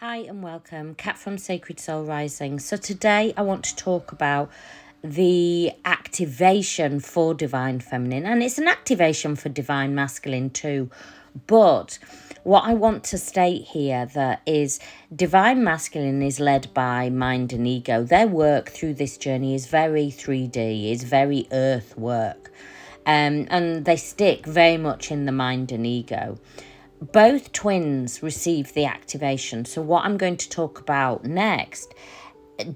Hi and welcome, Kat from Sacred Soul Rising. So today I want to talk about the activation for Divine Feminine, and it's an activation for Divine Masculine too. But what I want to state here that is Divine Masculine is led by mind and ego. Their work through this journey is very 3D, is very earth work, and they stick very much in the mind and ego. Both twins receive the activation. So what I'm going to talk about next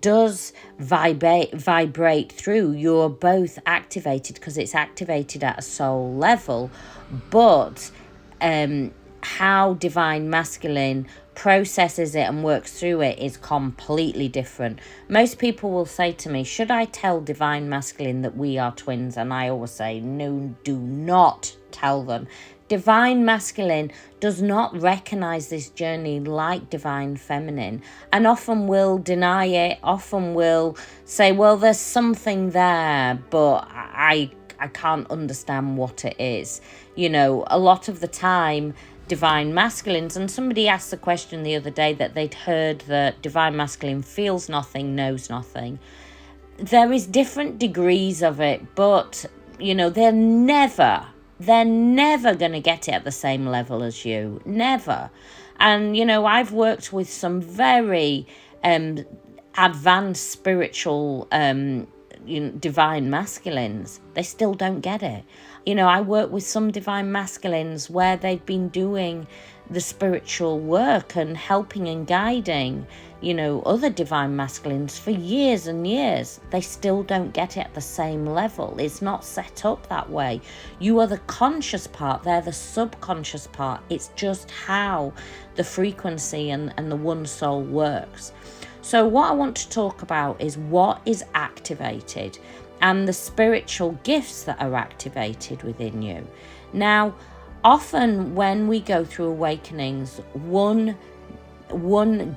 does vibrate through. You're both activated because it's activated at a soul level, but how Divine Masculine processes it and works through it is completely different. Most people will say to me, should I tell Divine Masculine that we are twins? And I always say, no, do not tell them. Divine Masculine does not recognize this journey like Divine Feminine, and often will deny it, often will say, well, there's something there, but I can't understand what it is. You know, a lot of the time, Divine Masculines, and somebody asked the question the other day that they'd heard that Divine Masculine feels nothing, knows nothing. There is different degrees of it, but, you know, they're never going to get it at the same level as you. Never. And, you know, I've worked with some very advanced spiritual Divine Masculines. They still don't get it. You know, I work with some Divine Masculines where they've been doing the spiritual work and helping and guiding, you know, other Divine Masculines for years and years. They still don't get it at the same level. It's not set up that way. You are the conscious part, they're the subconscious part. It's just how the frequency and the one soul works. So what I want to talk about is what is activated and the spiritual gifts that are activated within you. Now, often when we go through awakenings, one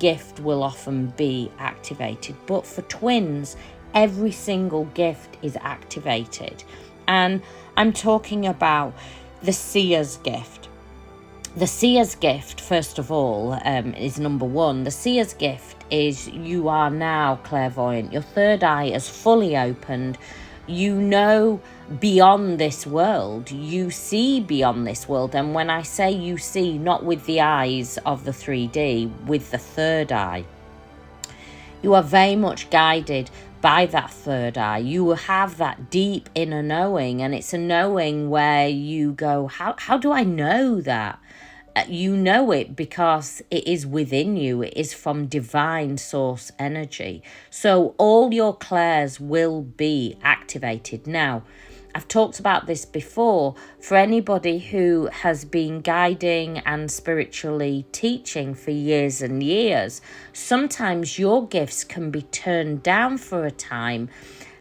gift will often be activated, but for twins, every single gift is activated. And I'm talking about the Sears Gift. The Sears Gift, first of all, is number one. The Sears Gift is you are now clairvoyant. Your third eye is fully opened. You know beyond this world. You see beyond this world. And when I say you see, not with the eyes of the 3D, with the third eye. You are very much guided by that third eye. You will have that deep inner knowing, and it's a knowing where you go, how do I know that? You know it because it is within you. It is from divine source energy. So all your clairs will be activated. Now, I've talked about this before. For anybody who has been guiding and spiritually teaching for years and years, sometimes your gifts can be turned down for a time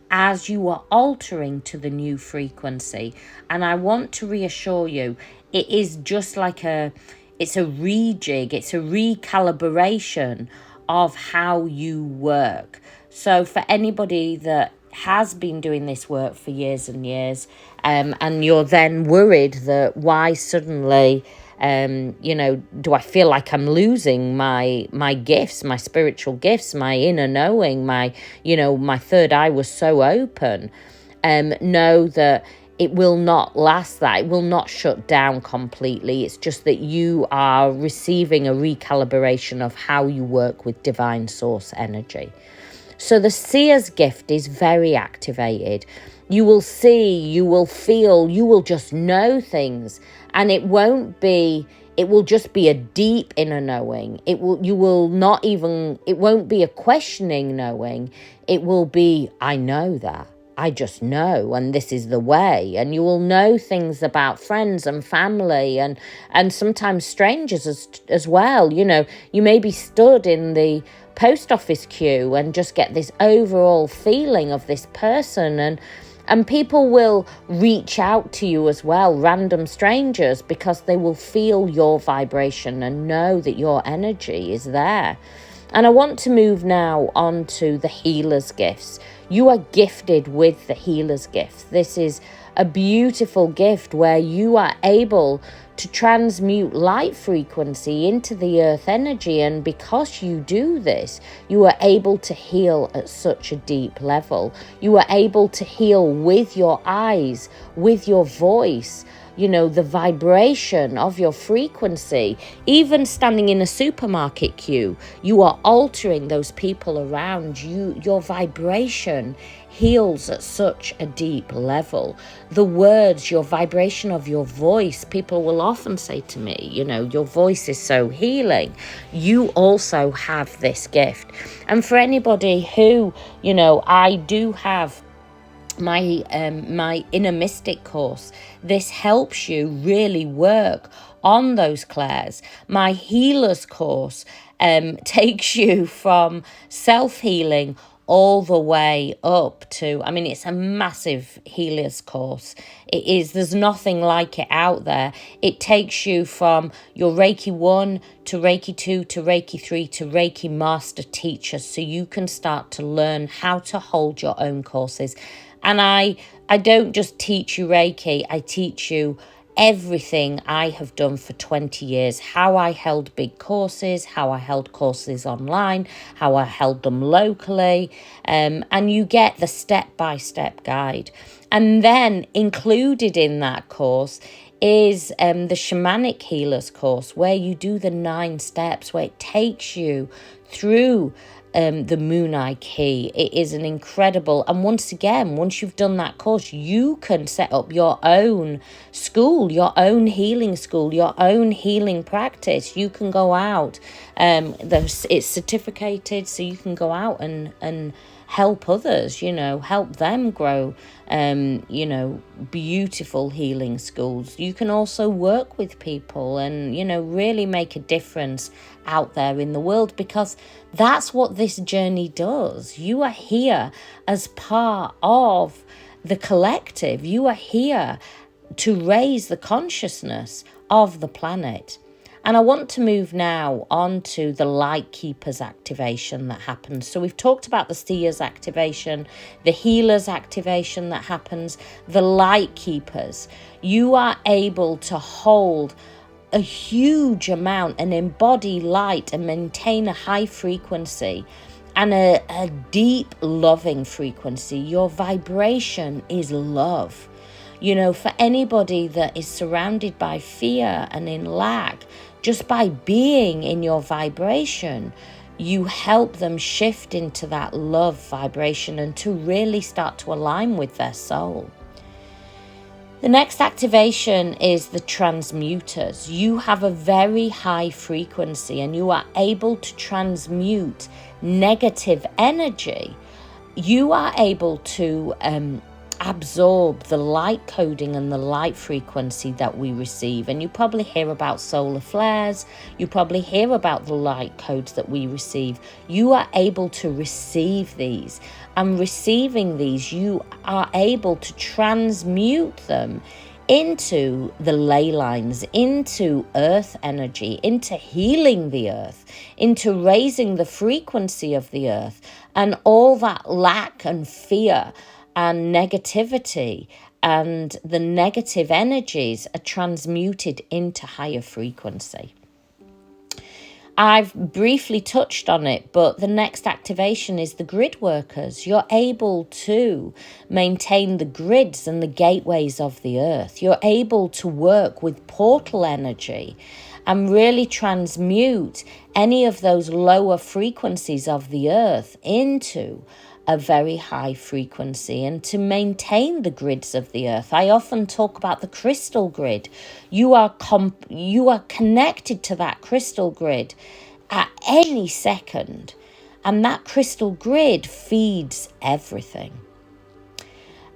as you are altering to the new frequency. And I want to reassure you, it is just like it's a rejig, it's a recalibration of how you work. So for anybody that has been doing this work for years and years, and you're then worried that why suddenly, you know, do I feel like I'm losing my gifts, my spiritual gifts, my inner knowing, my third eye was so open. Know that it will not last that. It will not shut down completely. It's just that you are receiving a recalibration of how you work with divine source energy. So the Seers Gift is very activated. You will see, you will feel, you will just know things. And it won't be a deep inner knowing. It won't be a questioning knowing. It will be, I know that. I just know, and this is the way. And you will know things about friends and family and sometimes strangers as well. You know, you may be stood in the post office queue and just get this overall feeling of this person, and people will reach out to you as well, random strangers, because they will feel your vibration and know that your energy is there. And I want to move now on to the healer's gifts. You are gifted with the healer's gift. This is a beautiful gift where you are able to transmute light frequency into the earth energy. And because you do this, you are able to heal at such a deep level. You are able to heal with your eyes, with your voice, the vibration of your frequency. Even standing in a supermarket queue, you are altering those people around you. Your vibration heals at such a deep level. The words, your vibration of your voice, people will often say to me, your voice is so healing. You also have this gift. And for anybody who, I do have my Inner Mystic course. This helps you really work on those clairs. My Healers course takes you from self-healing all the way up to, it's a massive Healers course. It is, there's nothing like it out there. It takes you from your Reiki 1 to Reiki 2 to Reiki 3 to Reiki Master Teacher, so you can start to learn how to hold your own courses. And I don't just teach you Reiki, I teach you everything I have done for 20 years, how I held big courses, how I held courses online, how I held them locally, and you get the step-by-step guide. And then included in that course is the Shamanic Healers course, where you do the 9 steps, where it takes you through the Moon Eye Key. It is an incredible, and once you've done that course, you can set up your own school, your own healing school, your own healing practice. You can go out, it's certificated, so you can go out and help others, help them grow, beautiful healing schools. You can also work with people and, really make a difference out there in the world, because that's what this journey does. You are here as part of the collective. You are here to raise the consciousness of the planet. And I want to move now on to the Light Keepers activation that happens. So we've talked about the Seers activation, the Healers activation that happens, the Light Keepers. You are able to hold a huge amount and embody light and maintain a high frequency and a deep loving frequency. Your vibration is love. For anybody that is surrounded by fear and in lack, just by being in your vibration, you help them shift into that love vibration and to really start to align with their soul. The next activation is the transmuters. You have a very high frequency and you are able to transmute negative energy. You are able to absorb the light coding and the light frequency that we receive. And you probably hear about solar flares. You probably hear about the light codes that we receive. You are able to receive these. And receiving these, you are able to transmute them into the ley lines, into earth energy, into healing the earth, into raising the frequency of the earth, and all that lack and fear and negativity and the negative energies are transmuted into higher frequency. I've briefly touched on it, but the next activation is the grid workers. You're able to maintain the grids and the gateways of the earth. You're able to work with portal energy and really transmute any of those lower frequencies of the earth into a very high frequency, and to maintain the grids of the earth. I often talk about the crystal grid. You are connected to that crystal grid at any second, and that crystal grid feeds everything.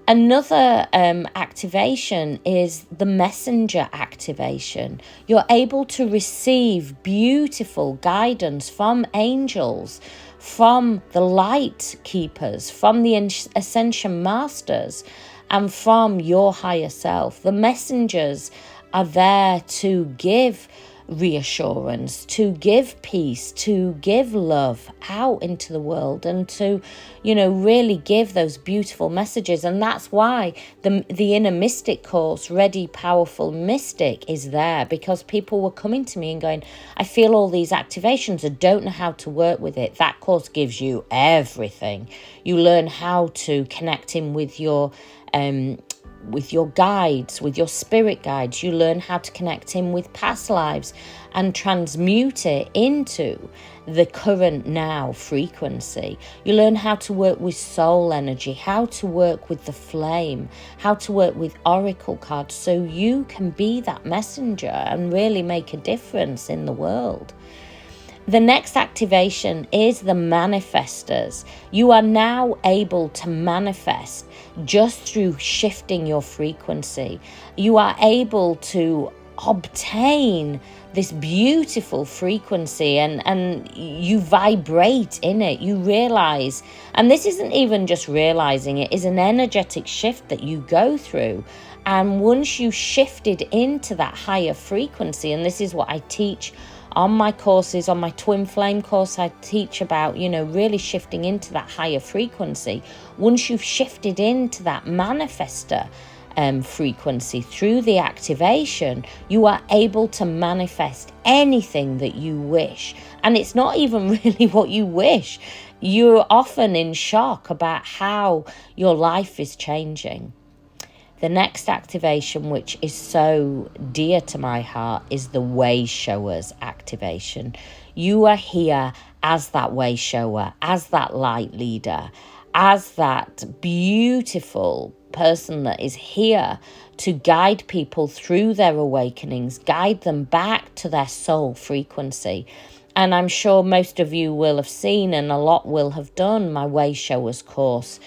Another activation is the messenger activation. You're able to receive beautiful guidance from angels, from the light keepers, from the ascension masters, and from your higher self. The messengers are there to give reassurance, to give peace, to give love out into the world, and to, really give those beautiful messages. And that's why the Inner Mystic course, Ready, Powerful, Mystic, is there, because people were coming to me and going, I feel all these activations, I don't know how to work with it. That course gives you everything. You learn how to connect in with your guides, with your spirit guides. You learn how to connect in with past lives and transmute it into the current now frequency. You learn how to work with soul energy, how to work with the flame, how to work with oracle cards, so you can be that messenger and really make a difference in the world. The next activation is the manifestors. You are now able to manifest just through shifting your frequency. You are able to obtain this beautiful frequency, and you vibrate in it. You realize, and this isn't even just realizing, it is an energetic shift that you go through. And once you shifted into that higher frequency, and this is what I teach on my courses, on my Twin Flame course, I teach about, really shifting into that higher frequency. Once you've shifted into that manifestor frequency through the activation, you are able to manifest anything that you wish. And it's not even really what you wish. You're often in shock about how your life is changing. The next activation, which is so dear to my heart, is the Wayshowers activation. You are here as that Wayshower, as that light leader, as that beautiful person that is here to guide people through their awakenings, guide them back to their soul frequency. And I'm sure most of you will have seen, and a lot will have done, my Wayshowers course.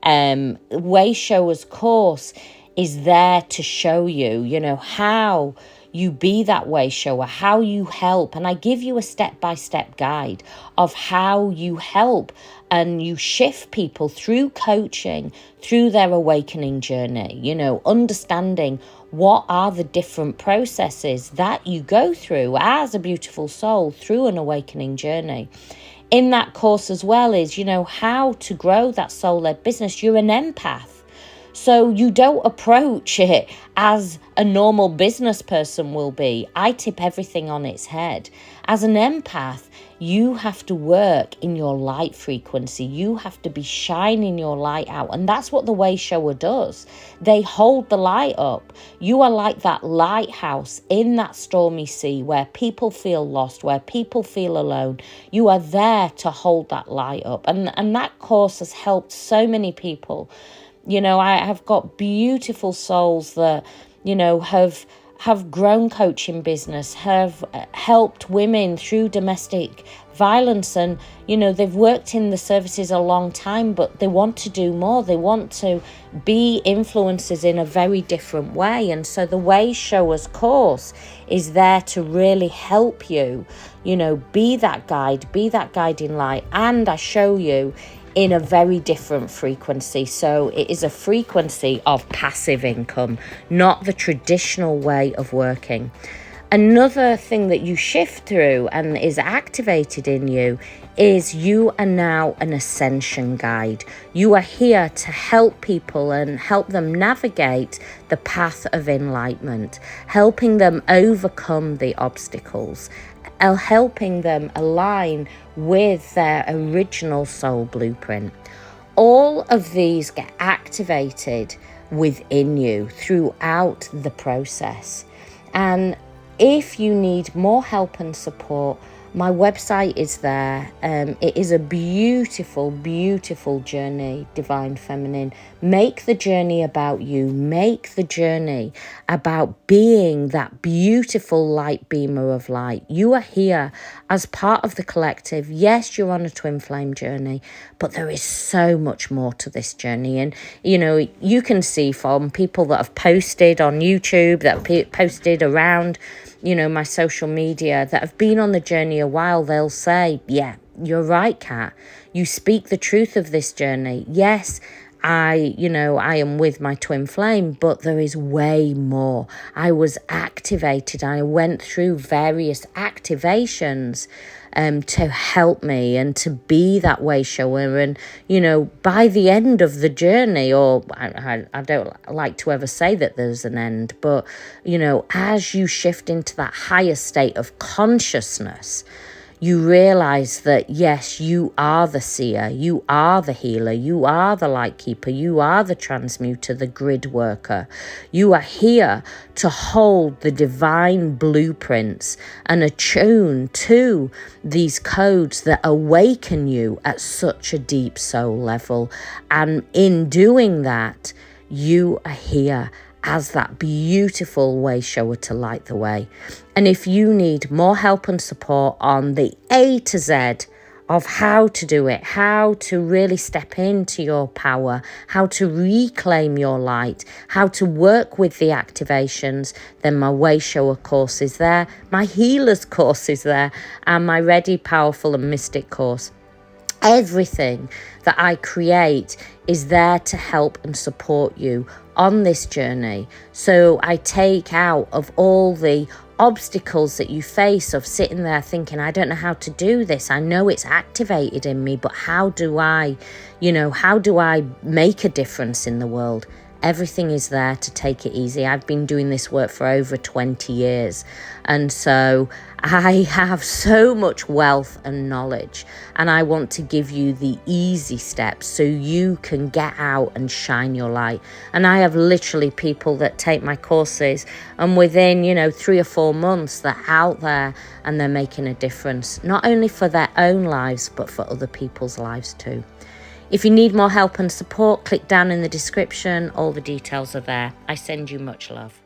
Wayshowers course is there to show you, how you be that Wayshower, how you help. And I give you a step-by-step guide of how you help and you shift people through coaching, through their awakening journey, understanding what are the different processes that you go through as a beautiful soul through an awakening journey. In that course as well is, how to grow that soul-led business. You're an empath. So you don't approach it as a normal business person will be. I tip everything on its head. As an empath, you have to work in your light frequency. You have to be shining your light out. And that's what the Wayshower does. They hold the light up. You are like that lighthouse in that stormy sea where people feel lost, where people feel alone. You are there to hold that light up. And that course has helped so many people. I have got beautiful souls that, have grown coaching business, have helped women through domestic violence, and, they've worked in the services a long time, but they want to do more. They want to be influencers in a very different way. And so the Wayshowers course is there to really help you, be that guide, be that guiding light. And I show you in a very different frequency. So it is a frequency of passive income, not the traditional way of working. Another thing that you shift through and is activated in you is you are now an ascension guide. You are here to help people and help them navigate the path of enlightenment, helping them overcome the obstacles, helping them align with their original soul blueprint. All of these get activated within you throughout the process. And if you need more help and support, my website is there. It is a beautiful, beautiful journey, Divine Feminine. Make the journey about you. Make the journey about being that beautiful light beamer of light. You are here as part of the collective. Yes, you're on a twin flame journey, but there is so much more to this journey. And, you can see from people that have posted on YouTube, that have posted around, my social media, that have been on the journey a while, they'll say, yeah, you're right, Kat. You speak the truth of this journey. Yes, I am with my twin flame, but there is way more. I was activated. I went through various activations to help me and to be that way shower. And, by the end of the journey, or I don't like to ever say that there's an end, but, as you shift into that higher state of consciousness, you realize that, yes, you are the seer, you are the healer, you are the light keeper, you are the transmuter, the grid worker. You are here to hold the divine blueprints and attune to these codes that awaken you at such a deep soul level. And in doing that, you are here as that beautiful way shower to light the way. And if you need more help and support on the A to Z of how to do it, how to really step into your power, how to reclaim your light, how to work with the activations, then my Wayshowers course is there, my Healers course is there, and my Ready, Powerful and Mystic course. Everything that I create is there to help and support you on this journey. So I take out of all the obstacles that you face of sitting there thinking, I don't know how to do this. I know it's activated in me, but how do I make a difference in the world? Everything is there to take it easy. I've been doing this work for over 20 years. And so I have so much wealth and knowledge. And I want to give you the easy steps so you can get out and shine your light. And I have literally people that take my courses and within, 3 or 4 months, they're out there and they're making a difference, not only for their own lives, but for other people's lives too. If you need more help and support, click down in the description. All the details are there. I send you much love.